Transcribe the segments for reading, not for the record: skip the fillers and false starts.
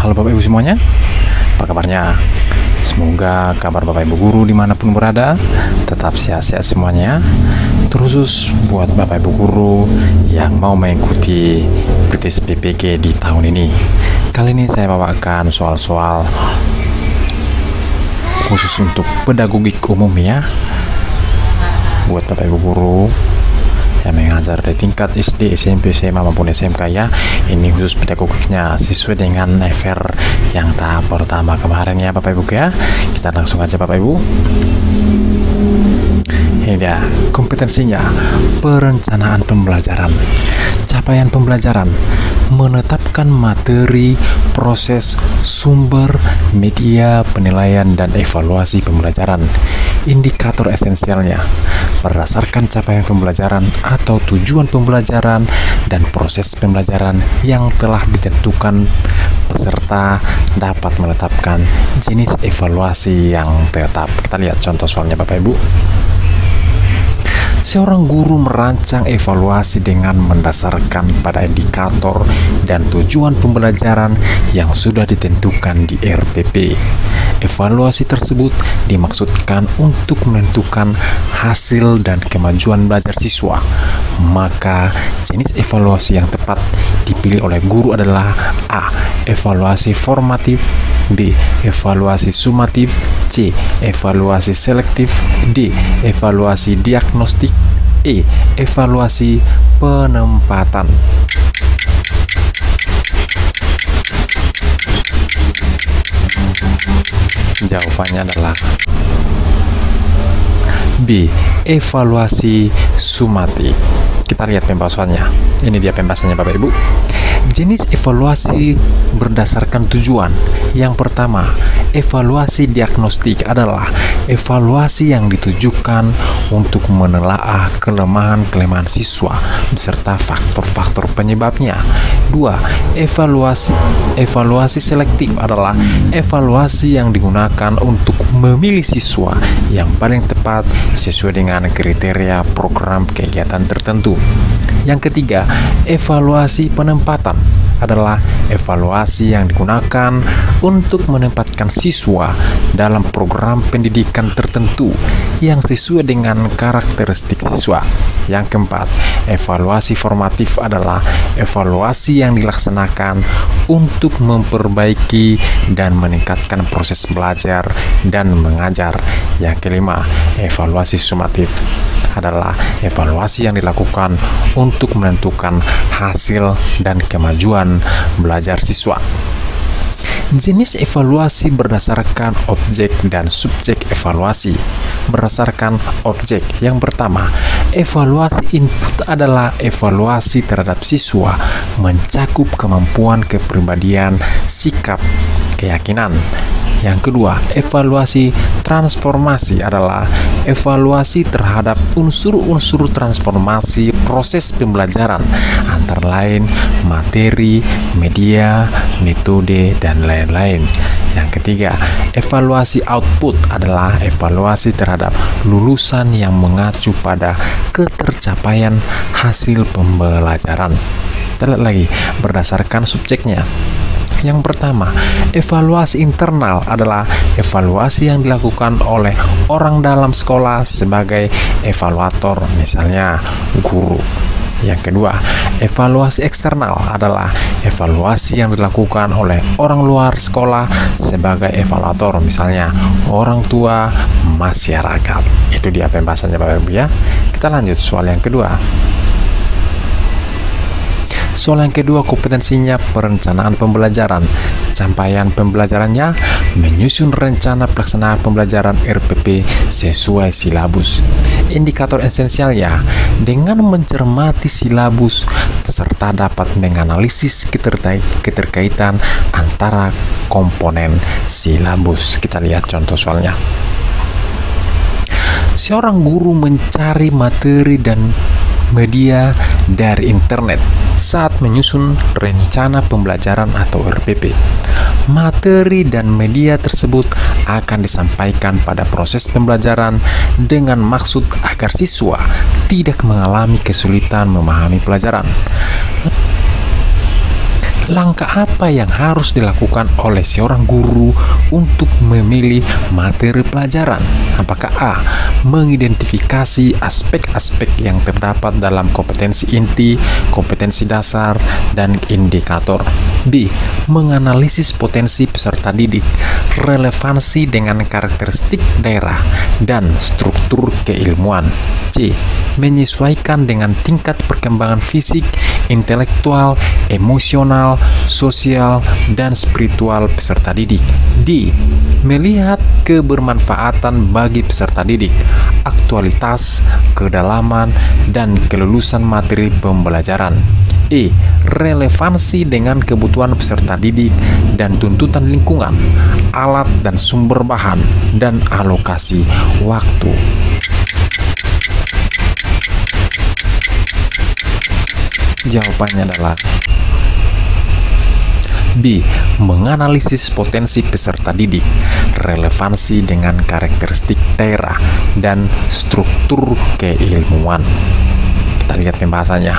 Halo Bapak Ibu semuanya, apa kabarnya? Semoga kabar Bapak Ibu guru dimanapun berada tetap sehat-sehat semuanya. Terkhusus buat Bapak Ibu guru yang mau mengikuti tes PPG di tahun ini. Kali ini saya bawakan soal-soal khusus untuk pedagogik umum ya, buat Bapak Ibu guru yang mengajar di tingkat SD, SMP, SMA maupun SMK ya. Ini khusus pedagogiknya sesuai dengan FR yang tahap pertama kemarin ya Bapak Ibu ya. Kita langsung aja Bapak Ibu. Ini dia kompetensinya: perencanaan pembelajaran, capaian pembelajaran, menetapkan materi, proses, sumber, media, penilaian, dan evaluasi pembelajaran. Indikator esensialnya berdasarkan capaian pembelajaran atau tujuan pembelajaran dan proses pembelajaran yang telah ditentukan, peserta dapat menetapkan jenis evaluasi yang tetap. Kita lihat contoh soalnya Bapak Ibu. Seorang guru merancang evaluasi dengan mendasarkan pada indikator dan tujuan pembelajaran yang sudah ditentukan di RPP. Evaluasi tersebut dimaksudkan untuk menentukan hasil dan kemajuan belajar siswa. Maka jenis evaluasi yang tepat dipilih oleh guru adalah A. Evaluasi formatif, B. Evaluasi sumatif, C. Evaluasi selektif, D. Evaluasi diagnostik, E. Evaluasi penempatan. Jawabannya adalah B. Evaluasi sumatif. Kita lihat pembahasannya. Ini dia pembahasannya Bapak Ibu. Jenis evaluasi berdasarkan tujuan. Yang pertama, evaluasi diagnostik adalah evaluasi yang ditujukan untuk menelaah kelemahan-kelemahan siswa beserta faktor-faktor penyebabnya. 2. Evaluasi selektif adalah evaluasi yang digunakan untuk memilih siswa yang paling tepat sesuai dengan kriteria program kegiatan tertentu. Yang ketiga, evaluasi penempatan adalah evaluasi yang digunakan untuk menempatkan siswa dalam program pendidikan tertentu yang sesuai dengan karakteristik siswa. Yang keempat, evaluasi formatif adalah evaluasi yang dilaksanakan untuk memperbaiki dan meningkatkan proses belajar dan mengajar. Yang kelima, evaluasi sumatif adalah evaluasi yang dilakukan untuk menentukan hasil dan kemajuan belajar siswa. Jenis evaluasi berdasarkan objek dan subjek evaluasi. Berdasarkan objek, yang pertama, evaluasi input adalah evaluasi terhadap siswa mencakup kemampuan kepribadian, sikap, keyakinan. Yang kedua, evaluasi transformasi adalah evaluasi terhadap unsur-unsur transformasi proses pembelajaran, antara lain materi, media, metode, dan lain-lain. Yang ketiga, evaluasi output adalah evaluasi terhadap lulusan yang mengacu pada ketercapaian hasil pembelajaran. Kita lihat lagi berdasarkan subjeknya. Yang pertama, evaluasi internal adalah evaluasi yang dilakukan oleh orang dalam sekolah sebagai evaluator, misalnya guru. Yang kedua, evaluasi eksternal adalah evaluasi yang dilakukan oleh orang luar sekolah sebagai evaluator, misalnya orang tua, masyarakat. Itu dia pembahasannya Bapak Ibu ya. Kita lanjut soal yang kedua. Soal yang kedua, kompetensinya perencanaan pembelajaran. Capaian pembelajarannya menyusun rencana pelaksanaan pembelajaran RPP sesuai silabus. Indikator esensialnya, dengan mencermati silabus, peserta dapat menganalisis keterkaitan antara komponen silabus. Kita lihat contoh soalnya. Seorang guru mencari materi dan media dari internet saat menyusun rencana pembelajaran atau RPP. Materi dan media tersebut akan disampaikan pada proses pembelajaran dengan maksud agar siswa tidak mengalami kesulitan memahami pelajaran. Langkah apa yang harus dilakukan oleh seorang guru untuk memilih materi pelajaran? Apakah A. Mengidentifikasi aspek-aspek yang terdapat dalam kompetensi inti, kompetensi dasar, dan indikator. B. Menganalisis potensi peserta didik, relevansi dengan karakteristik daerah, dan struktur keilmuan. C. Menyesuaikan dengan tingkat perkembangan fisik, intelektual, emosional, sosial, dan spiritual peserta didik. D. Melihat kebermanfaatan bagi peserta didik, aktualitas, kedalaman, dan kelulusan materi pembelajaran. E. Relevansi dengan kebutuhan peserta didik dan tuntutan lingkungan, alat dan sumber bahan, dan alokasi waktu. Jawabannya adalah B. Menganalisis potensi peserta didik, relevansi dengan karakteristik daerah, dan struktur keilmuan. Kita lihat pembahasannya.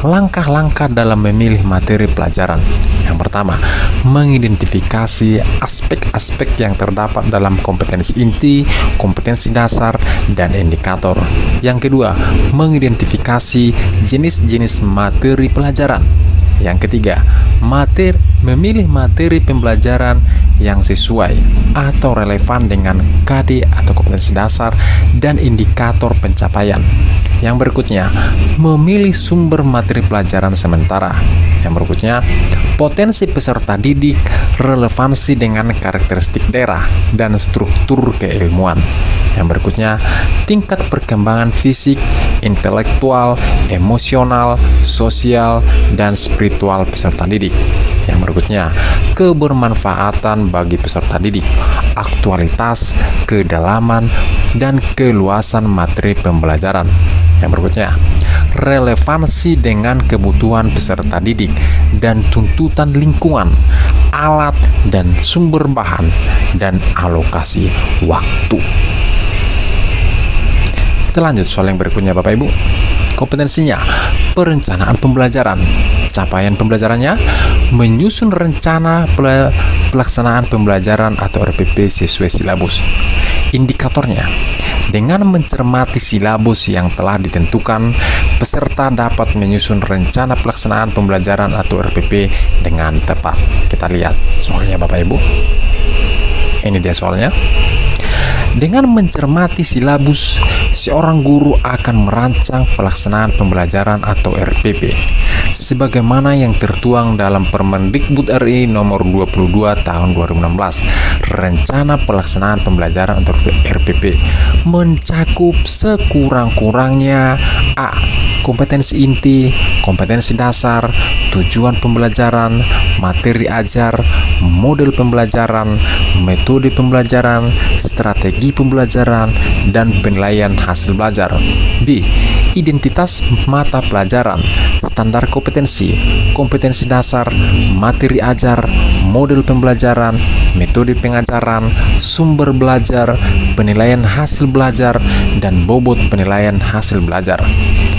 Langkah-langkah dalam memilih materi pelajaran. Yang pertama, mengidentifikasi aspek-aspek yang terdapat dalam kompetensi inti, kompetensi dasar, dan indikator. Yang kedua, mengidentifikasi jenis-jenis materi pelajaran. Yang ketiga, memilih materi pembelajaran yang sesuai atau relevan dengan KD atau kompetensi dasar dan indikator pencapaian. Yang berikutnya, memilih sumber materi pelajaran sementara. Yang berikutnya, potensi peserta didik, relevansi dengan karakteristik daerah, dan struktur keilmuan. Yang berikutnya, tingkat perkembangan fisik, intelektual, emosional, sosial, dan spiritual peserta didik. Yang berikutnya, kebermanfaatan bagi peserta didik, aktualitas, kedalaman, dan keluasan materi pembelajaran. Yang berikutnya, relevansi dengan kebutuhan peserta didik dan tuntutan lingkungan, alat dan sumber bahan, dan alokasi waktu. Kita lanjut soal yang berikutnya, Bapak Ibu. Kompetensinya, perencanaan pembelajaran. Capaian pembelajarannya, menyusun rencana pelaksanaan pembelajaran atau RPP sesuai silabus. Indikatornya, dengan mencermati silabus yang telah ditentukan, peserta dapat menyusun rencana pelaksanaan pembelajaran atau RPP dengan tepat. Kita lihat soalnya, Bapak Ibu. Ini dia soalnya. Dengan mencermati silabus, seorang guru akan merancang pelaksanaan pembelajaran atau RPP sebagaimana yang tertuang dalam Permendikbud RI nomor 22 tahun 2016. Rencana pelaksanaan pembelajaran atau RPP mencakup sekurang-kurangnya A. Kompetensi inti, kompetensi dasar, tujuan pembelajaran, materi ajar, model pembelajaran, metode pembelajaran, strategi pembelajaran, dan penilaian hasil belajar. B. Identitas mata pelajaran, standar kompetensi, kompetensi dasar, materi ajar, model pembelajaran, metode pengajaran, sumber belajar, penilaian hasil belajar, dan bobot penilaian hasil belajar.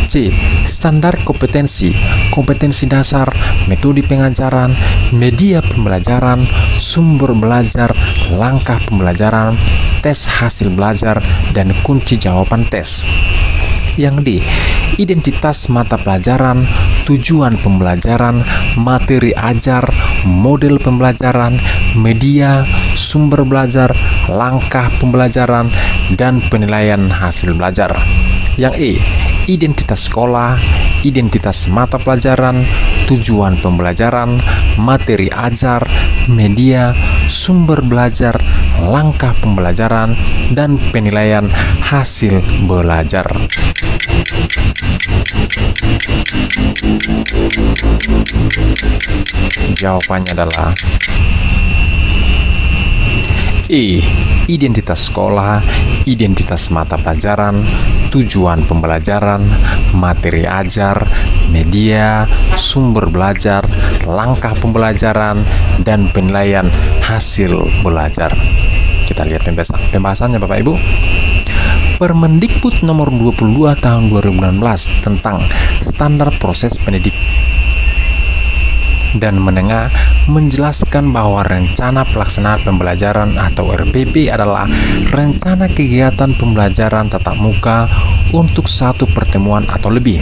C. Standar kompetensi, kompetensi dasar, metode pengajaran, media pembelajaran, sumber belajar, langkah pembelajaran, tes hasil belajar, dan kunci jawaban tes. Yang D. Identitas mata pelajaran, tujuan pembelajaran, materi ajar, model pembelajaran, media, sumber belajar, langkah pembelajaran, dan penilaian hasil belajar. Yang E. Identitas sekolah, identitas mata pelajaran, tujuan pembelajaran, materi ajar, media, sumber belajar, langkah pembelajaran, dan penilaian hasil belajar. Jawabannya adalah E. Identitas sekolah, identitas mata pelajaran, tujuan pembelajaran, materi ajar, media, sumber belajar, langkah pembelajaran, dan penilaian hasil belajar. Kita lihat pembahasannya, Bapak Ibu. Permendikbud nomor 22 tahun 2016 tentang standar proses pendidik dan menengah menjelaskan bahwa rencana pelaksanaan pembelajaran atau RPP adalah rencana kegiatan pembelajaran tatap muka untuk satu pertemuan atau lebih.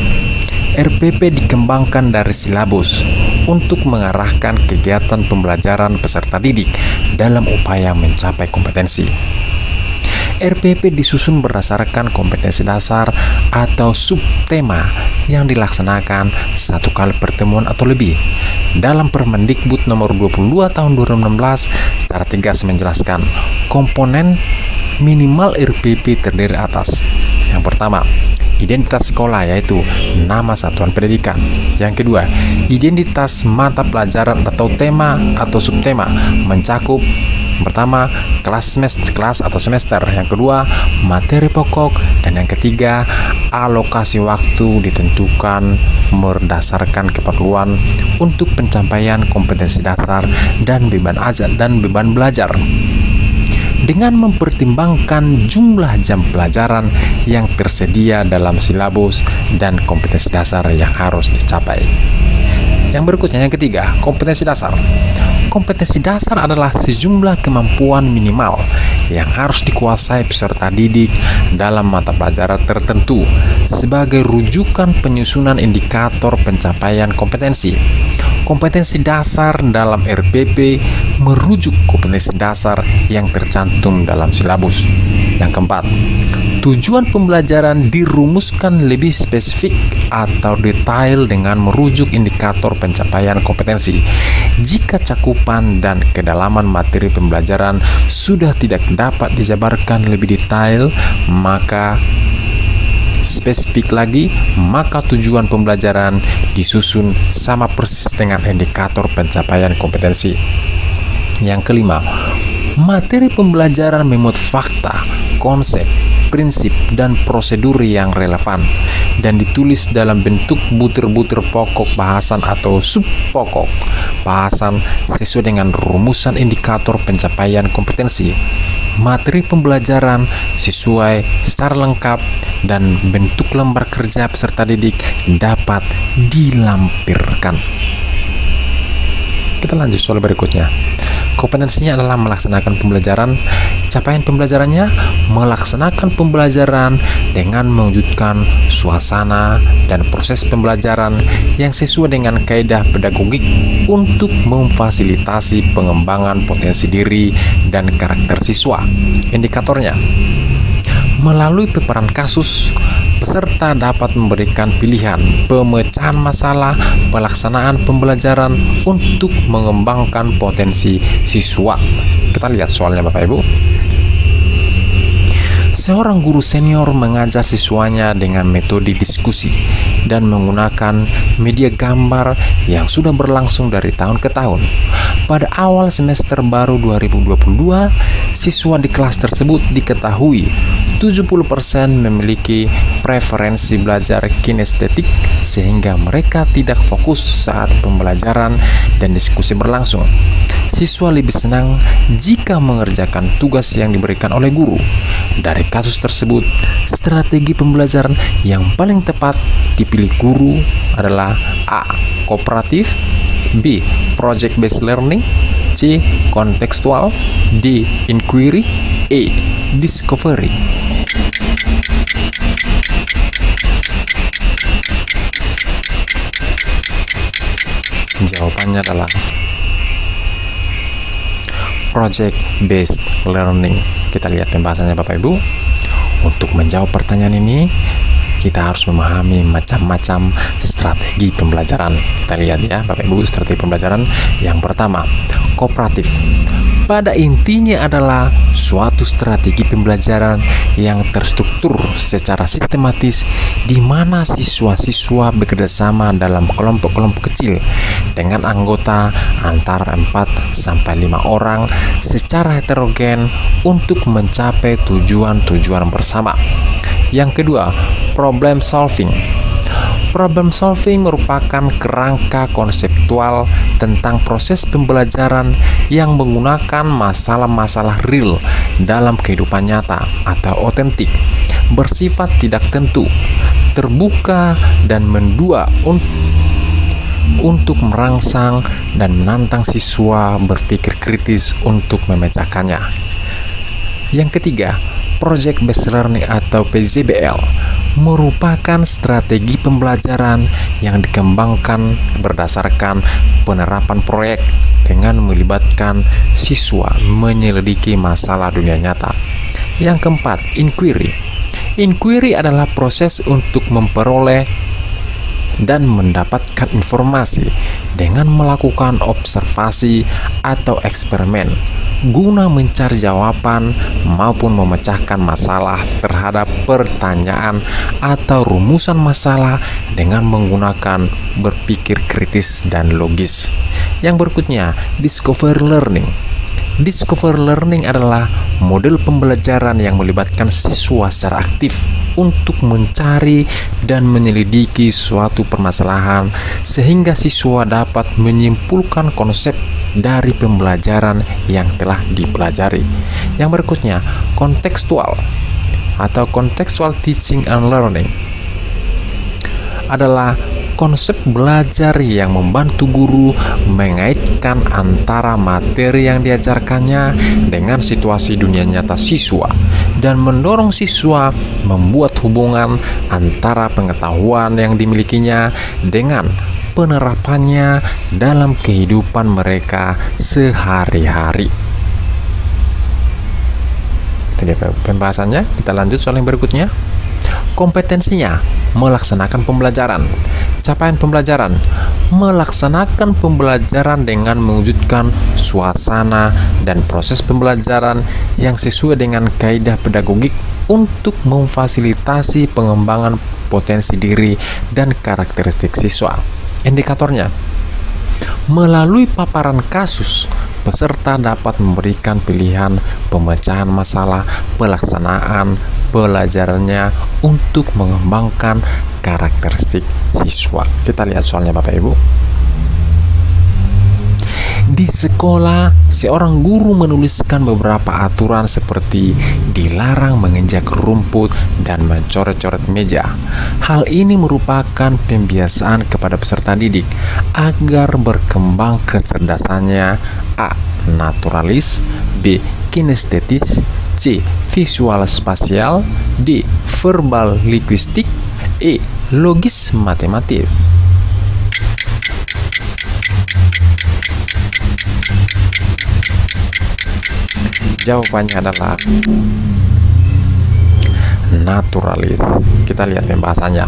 RPP dikembangkan dari silabus untuk mengarahkan kegiatan pembelajaran peserta didik dalam upaya mencapai kompetensi. RPP disusun berdasarkan kompetensi dasar atau subtema yang dilaksanakan satu kali pertemuan atau lebih. Dalam Permendikbud nomor 22 tahun 2016 secara tegas menjelaskan komponen minimal RPP terdiri atas: yang pertama, identitas sekolah yaitu nama satuan pendidikan. Yang kedua, identitas mata pelajaran atau tema atau subtema mencakup pertama, kelas atau semester. Yang kedua, materi pokok. Dan yang ketiga, alokasi waktu ditentukan berdasarkan keperluan untuk pencapaian kompetensi dasar dan beban belajar. Dengan mempertimbangkan jumlah jam pelajaran yang tersedia dalam silabus dan kompetensi dasar yang harus dicapai. Yang berikutnya, yang ketiga, kompetensi dasar. Kompetensi dasar adalah sejumlah kemampuan minimal yang harus dikuasai peserta didik dalam mata pelajaran tertentu sebagai rujukan penyusunan indikator pencapaian kompetensi. Kompetensi dasar dalam RPP merujuk kompetensi dasar yang tercantum dalam silabus. Yang keempat, tujuan pembelajaran dirumuskan lebih spesifik atau detail dengan merujuk indikator pencapaian kompetensi. Jika cakupan dan kedalaman materi pembelajaran sudah tidak dapat dijabarkan lebih detail, maka tujuan pembelajaran disusun sama persis dengan indikator pencapaian kompetensi. Yang kelima, materi pembelajaran memuat fakta, konsep, prinsip, dan prosedur yang relevan dan ditulis dalam bentuk butir-butir pokok bahasan atau subpokok bahasan sesuai dengan rumusan indikator pencapaian kompetensi. Materi pembelajaran sesuai secara lengkap dan bentuk lembar kerja peserta didik dapat dilampirkan. Kita lanjut soal berikutnya. Kompetensinya adalah melaksanakan pembelajaran. Capaian pembelajarannya melaksanakan pembelajaran dengan mewujudkan suasana dan proses pembelajaran yang sesuai dengan kaidah pedagogik untuk memfasilitasi pengembangan potensi diri dan karakter siswa. Indikatornya, melalui paparan kasus, peserta dapat memberikan pilihan pemecahan masalah pelaksanaan pembelajaran untuk mengembangkan potensi siswa. Kita lihat soalnya Bapak Ibu. Seorang guru senior mengajar siswanya dengan metode diskusi dan menggunakan media gambar yang sudah berlangsung dari tahun ke tahun. Pada awal semester baru 2022, siswa di kelas tersebut diketahui 70% memiliki preferensi belajar kinestetik sehingga mereka tidak fokus saat pembelajaran dan diskusi berlangsung. Siswa lebih senang jika mengerjakan tugas yang diberikan oleh guru. Dari kasus tersebut, strategi pembelajaran yang paling tepat dipilih guru adalah A. Kooperatif, B. Project based learning, C. Kontekstual, D. Inquiry, E. Discovery. Jawabannya adalah project based learning. Kita lihat pembahasannya Bapak Ibu. Untuk menjawab pertanyaan ini, kita harus memahami macam-macam strategi pembelajaran. Kita lihat ya Bapak Ibu, strategi pembelajaran. Yang pertama, kooperatif. Pada intinya adalah suatu strategi pembelajaran yang terstruktur secara sistematis di mana siswa-siswa bekerjasama dalam kelompok-kelompok kecil dengan anggota antara 4-5 orang secara heterogen untuk mencapai tujuan-tujuan bersama. Yang kedua, problem solving. Problem solving merupakan kerangka konseptual tentang proses pembelajaran yang menggunakan masalah-masalah real dalam kehidupan nyata atau otentik, bersifat tidak tentu, terbuka dan untuk merangsang dan menantang siswa berpikir kritis untuk memecahkannya. Yang ketiga, Project Based Learning atau PJBL merupakan strategi pembelajaran yang dikembangkan berdasarkan penerapan proyek dengan melibatkan siswa menyelidiki masalah dunia nyata. Yang keempat, Inquiry. Inquiry adalah proses untuk memperoleh dan mendapatkan informasi dengan melakukan observasi atau eksperimen guna mencari jawaban maupun memecahkan masalah terhadap pertanyaan atau rumusan masalah dengan menggunakan berpikir kritis dan logis. Yang berikutnya, Discovery Learning. Discovery Learning adalah model pembelajaran yang melibatkan siswa secara aktif untuk mencari dan menyelidiki suatu permasalahan sehingga siswa dapat menyimpulkan konsep dari pembelajaran yang telah dipelajari. Yang berikutnya, kontekstual atau contextual teaching and learning adalah konsep belajar yang membantu guru mengaitkan antara materi yang diajarkannya dengan situasi dunia nyata siswa dan mendorong siswa membuat hubungan antara pengetahuan yang dimilikinya dengan penerapannya dalam kehidupan mereka sehari-hari. Jadi pembahasannya, kita lanjut soal yang berikutnya. Kompetensinya, melaksanakan pembelajaran. Capaian pembelajaran, melaksanakan pembelajaran dengan mewujudkan suasana dan proses pembelajaran yang sesuai dengan kaidah pedagogik untuk memfasilitasi pengembangan potensi diri dan karakteristik siswa. Indikatornya, melalui paparan kasus, peserta dapat memberikan pilihan pemecahan masalah pelaksanaan pelajarannya untuk mengembangkan karakteristik siswa. Kita lihat soalnya Bapak Ibu. Di sekolah, seorang guru menuliskan beberapa aturan seperti dilarang menginjak rumput dan mencoret-coret meja. Hal ini merupakan pembiasaan kepada peserta didik agar berkembang kecerdasannya: A. Naturalis, B. Kinestetis, C. Visual spasial, D. Verbal linguistik, E. Logis matematis. Jawabannya adalah naturalis. Kita lihat pembahasannya.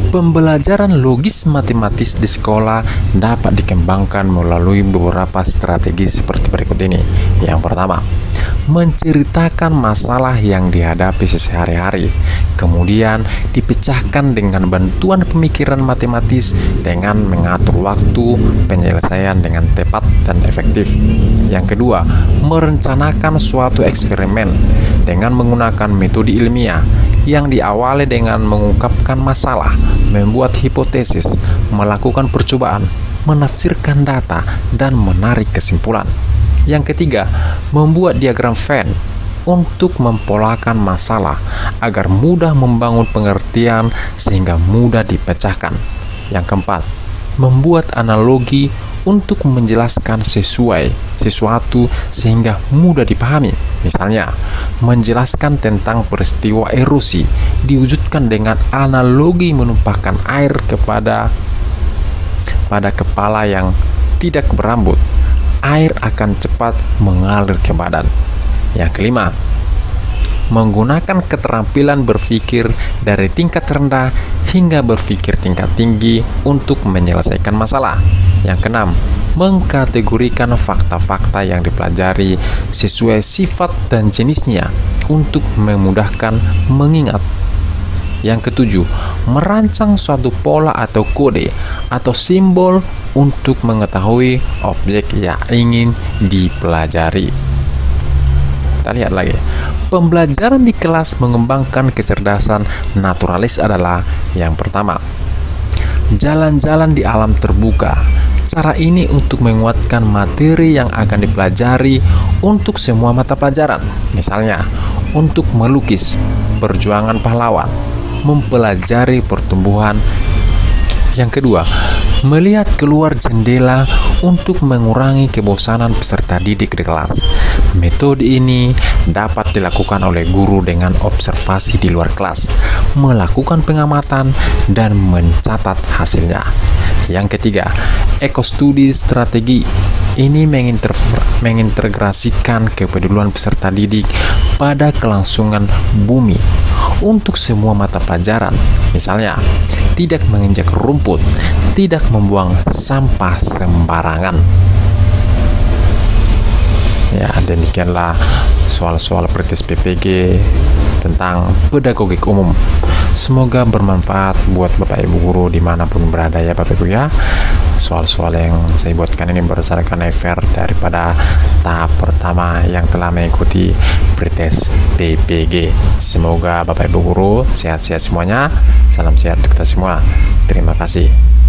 Pembelajaran logis matematis di sekolah dapat dikembangkan melalui beberapa strategi seperti berikut ini. Yang pertama, menceritakan masalah yang dihadapi sehari-hari, kemudian dipecahkan dengan bantuan pemikiran matematis dengan mengatur waktu penyelesaian dengan tepat dan efektif. Yang kedua, merencanakan suatu eksperimen dengan menggunakan metode ilmiah yang diawali dengan mengungkapkan masalah, membuat hipotesis, melakukan percobaan, menafsirkan data, dan menarik kesimpulan. Yang ketiga, membuat diagram Venn untuk mempolakan masalah agar mudah membangun pengertian sehingga mudah dipecahkan. Yang keempat, membuat analogi untuk menjelaskan sesuatu sehingga mudah dipahami. Misalnya, menjelaskan tentang peristiwa erosi diwujudkan dengan analogi menumpahkan air pada kepala yang tidak berambut. Air akan cepat mengalir ke badan. Yang kelima, menggunakan keterampilan berpikir dari tingkat rendah hingga berpikir tingkat tinggi untuk menyelesaikan masalah. Yang keenam, mengkategorikan fakta-fakta yang dipelajari sesuai sifat dan jenisnya untuk memudahkan mengingat. Yang ketujuh, merancang suatu pola atau kode atau simbol untuk mengetahui objek yang ingin dipelajari. Kita lihat lagi. Pembelajaran di kelas mengembangkan kecerdasan naturalis adalah yang pertama, jalan-jalan di alam terbuka. Cara ini untuk menguatkan materi yang akan dipelajari untuk semua mata pelajaran. Misalnya, untuk melukis, perjuangan pahlawan, mempelajari pertumbuhan. Yang kedua, melihat keluar jendela untuk mengurangi kebosanan peserta didik di kelas. Metode ini dapat dilakukan oleh guru dengan observasi di luar kelas, melakukan pengamatan, dan mencatat hasilnya. Yang ketiga, ekostudi strategi. Ini mengintegrasikan kepedulian peserta didik pada kelangsungan bumi untuk semua mata pelajaran. Misalnya, tidak menginjak rumput, tidak membuang sampah sembarangan. Ya, demikianlah soal-soal praktis PPG tentang pedagogik umum. Semoga bermanfaat buat Bapak Ibu guru dimanapun berada ya Bapak Ibu ya. Soal-soal yang saya buatkan ini berdasarkan FR daripada tahap pertama yang telah mengikuti pretest PPG. Semoga Bapak Ibu guru sehat-sehat semuanya. Salam sehat untuk kita semua. Terima kasih.